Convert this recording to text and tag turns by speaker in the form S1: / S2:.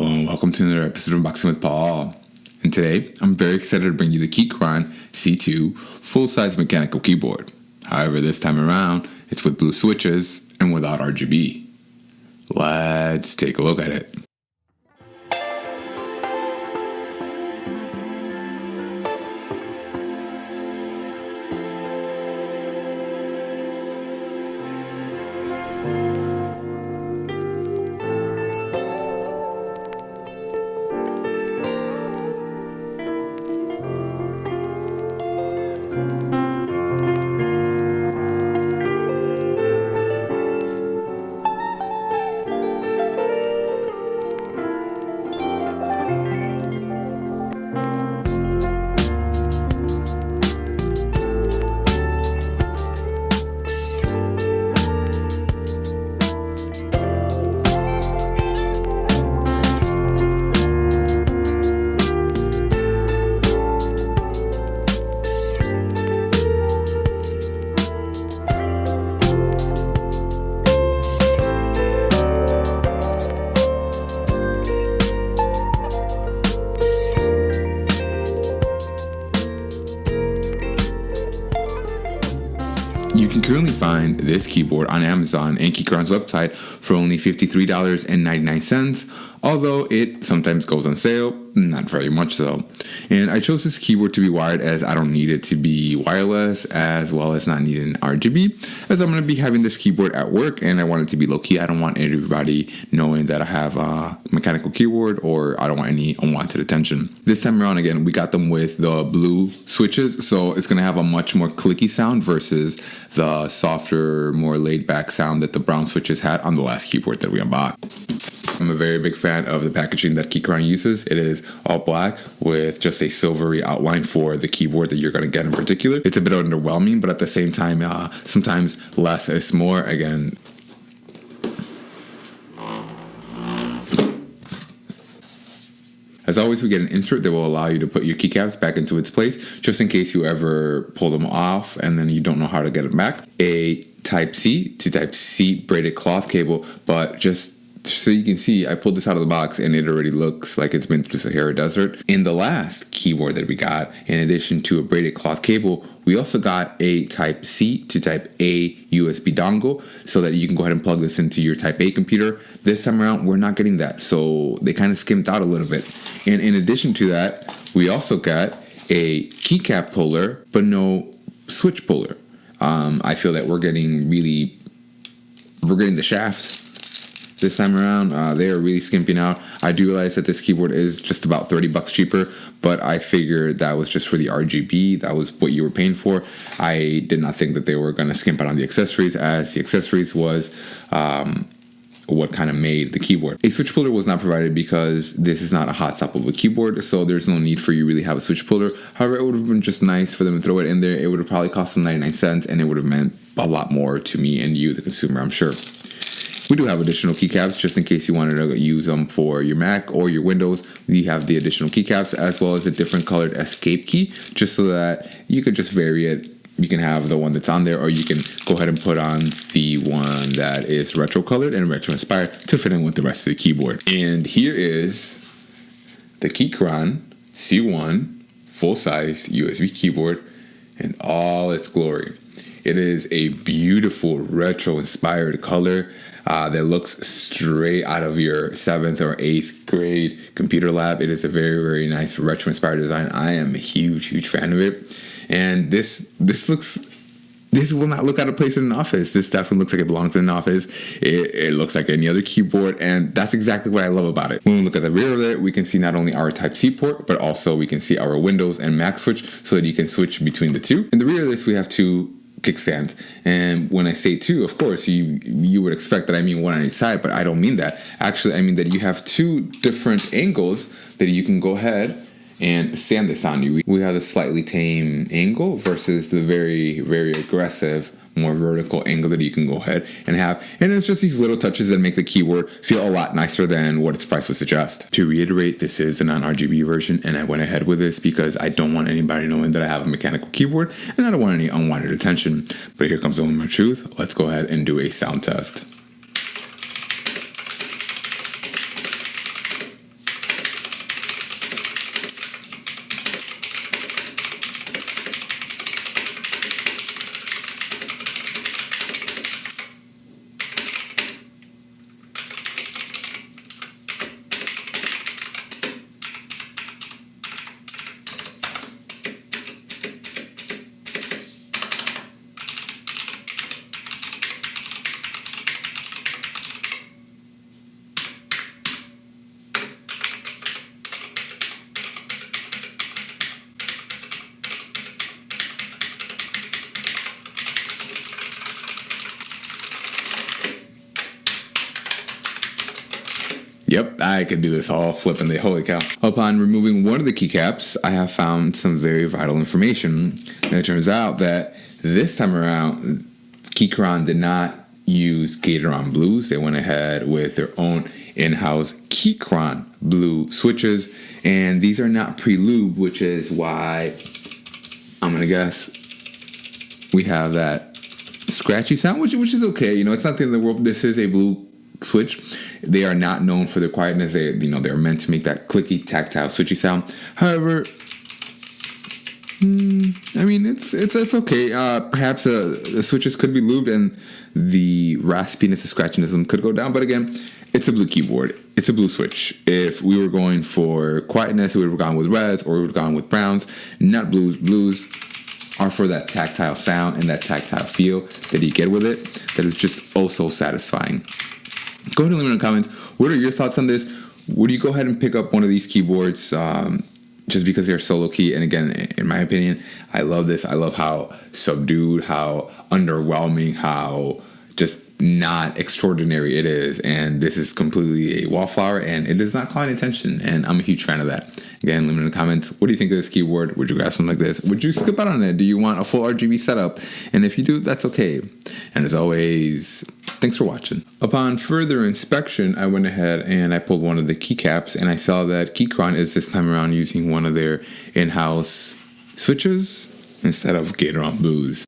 S1: Hello and welcome to another episode of Unboxing with Paul. And today, I'm very excited to bring you the Keychron C2 full-size mechanical keyboard. However, this time around, it's with blue switches and without RGB. Let's take a look at it. You can currently find this keyboard on Amazon and Keychron's website for only $53.99, although it sometimes goes on sale, not very much so. And I chose this keyboard to be wired as I don't need it to be wireless, as well as not needing RGB, as I'm going to be having this keyboard at work and I want it to be low-key. I don't want everybody knowing that I have a mechanical keyboard, or I don't want any unwanted attention. This time around, again, we got them with the blue switches, so it's going to have a much more clicky sound versus the softer, more laid-back sound that the brown switches had on the last keyboard that we unboxed. I'm a very big fan of the packaging that Keychron uses. It is all black with just a silvery outline for the keyboard that you're going to get in particular. It's a bit underwhelming, but at the same time, sometimes less is more. Again, as always, we get an insert that will allow you to put your keycaps back into its place, just in case you ever pull them off and then you don't know how to get it back. A Type-C to Type-C braided cloth cable, but just so you can see, I pulled this out of the box and it already looks like it's been through the Sahara Desert. In the last keyboard that we got, in addition to a braided cloth cable, we also got a Type-C to Type-A USB dongle so that you can go ahead and plug this into your Type-A computer. This time around, we're not getting that, so they kind of skimped out a little bit. And in addition to that, we also got a keycap puller, but no switch puller. I feel that we're getting the shafts this time around. They are really skimping out. I do realize that this keyboard is just about $30 cheaper, but I figured that was just for the RGB. That was what you were paying for. I did not think that they were going to skimp out on the accessories, as the accessories was what kind of made the keyboard. A switch puller was not provided because this is not a hot stop of a keyboard, so there's no need for you really have a switch puller. However, it would have been just nice for them to throw it in there. It would have probably cost them 99 cents, and it would have meant a lot more to me and you, the consumer, I'm sure. We do have additional keycaps just in case you wanted to use them for your Mac or your Windows. We have the additional keycaps as well as a different colored escape key, just so that you could just vary it. You can have the one that's on there, or you can go ahead and put on the one that is retro colored and retro inspired to fit in with the rest of the keyboard. And here is the Keychron C1 full-size USB keyboard in all its glory. It is a beautiful retro inspired color that looks straight out of your 7th or 8th grade computer lab. It is a very, very nice retro inspired design. I am a huge fan of it. And this will not look out of place in an office. This definitely looks like it belongs in an office. It looks like any other keyboard, and that's exactly what I love about it. When we look at the rear of it, we can see not only our Type-C port, but also we can see our Windows and Mac switch, so that you can switch between the two. In the rear of this, we have two kickstands, and when I say two, of course you would expect that I mean one on each side, but I don't mean that. Actually, I mean that you have two different angles that you can go ahead and stand this on you. We have a slightly tame angle versus the very, very aggressive, more vertical angle that you can go ahead and have. And it's just these little touches that make the keyboard feel a lot nicer than what its price would suggest. To reiterate, this is the non-RGB version, and I went ahead with this because I don't want anybody knowing that I have a mechanical keyboard, and I don't want any unwanted attention. But here comes the moment of truth. Let's go ahead and do a sound test. Yep, I could do this all flippantly. Holy cow. Upon removing one of the keycaps, I have found some very vital information. And it turns out that this time around, Keychron did not use Gateron blues. They went ahead with their own in-house Keychron blue switches. And these are not pre-lubed, which is why I'm going to guess we have that scratchy sound, which is okay. You know, it's not the end of the world. This is a blue switch. They are not known for their quietness. They're meant to make that clicky, tactile, switchy sound. However, I mean, it's okay. Perhaps the switches could be lubed and the raspiness, the scratchiness could go down. But again, it's a blue keyboard. It's a blue switch. If we were going for quietness, we would have gone with reds or we would have gone with browns, not blues. Blues are for that tactile sound and that tactile feel that you get with it. That is just oh so satisfying. Go ahead and leave in the comments. What are your thoughts on this? Would you go ahead and pick up one of these keyboards just because they're solo key? And again, in my opinion, I love this. I love how subdued, how underwhelming, how just not extraordinary it is. And this is completely a wallflower and it is not calling attention. And I'm a huge fan of that. Again, leave it in the comments. What do you think of this keyboard? Would you grab something like this? Would you skip out on it? Do you want a full RGB setup? And if you do, that's okay. And as always, thanks for watching. Upon further inspection, I went ahead and I pulled one of the keycaps and I saw that Keychron is this time around using one of their in-house switches instead of Gateron blues.